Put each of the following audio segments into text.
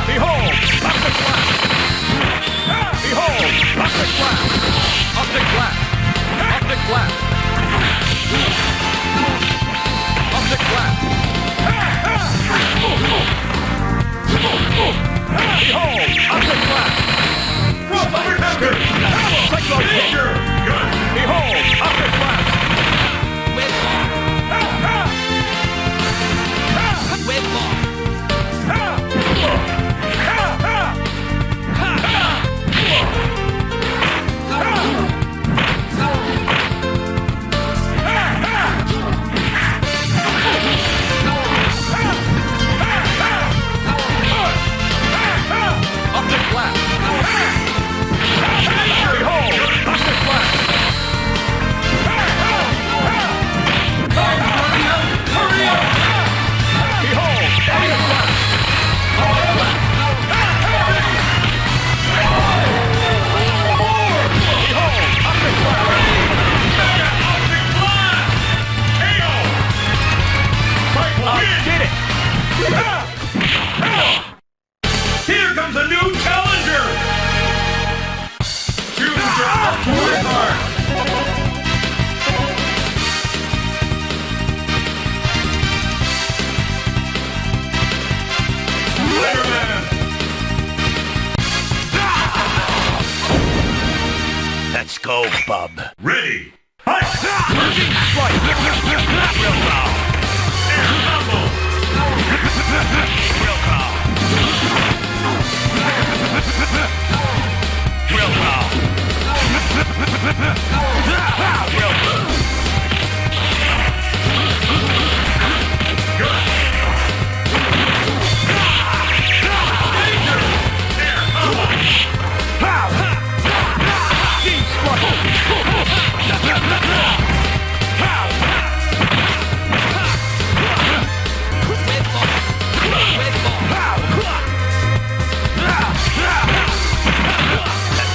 Behold, Dr. Flash! Behold, Dr. Flash! Optic blast! Optic blast! Optic blast! Behold! Optic blast! Cyclone hit! Behold! Optic blast! With ball! With ball! Optic blast! Behold! Optic blast! Hurry up! Behold! Optic blast! Optic blast! Behold! Optic blast! Optic blast! KO! Did it! Here comes a new challenger! Choose your ultimate card! Spider-Man! Let's go, bub. Ready! Fight! Real power! Air combo! Real power! Real power! Real power! Good! Danger! Air combo! Team struggle!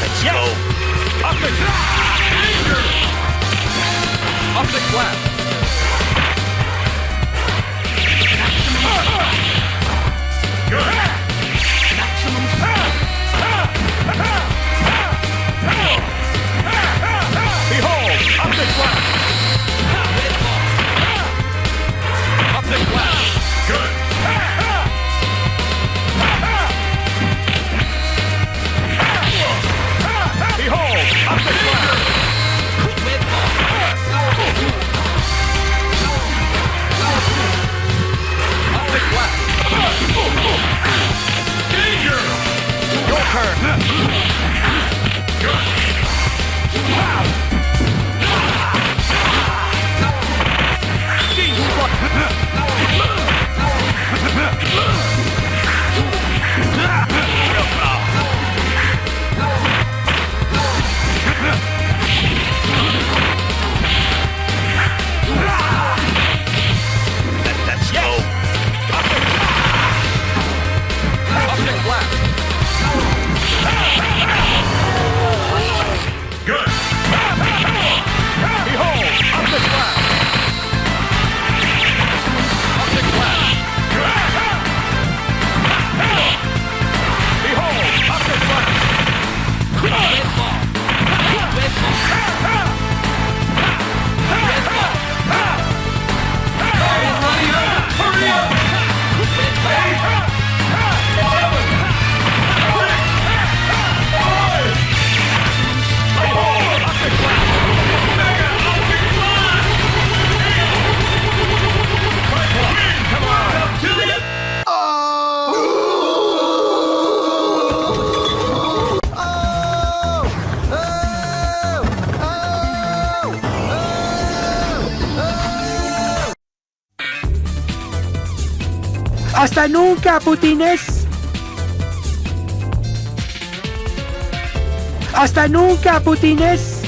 Let's go! Optic! Danger! Optic blast! Good! Maximum! Behold! Optic blast! Optic blast! Good! Behold! Optic blast! Optic blast! Danger! Your turn! Good! Let's go! Optic blast! Good! Behold! Optic blast! Optic blast! Behold! Optic blast! Red ball! Red ball! Red ball! Hurry up! Hurry up! Red ball! 7, 6, 5, Optic blast! Mega Optic blast! Come on! Up to the... ¡Hasta nunca, putines! ¡Hasta nunca, putines!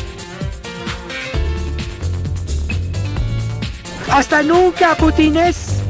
¡Hasta nunca, putines!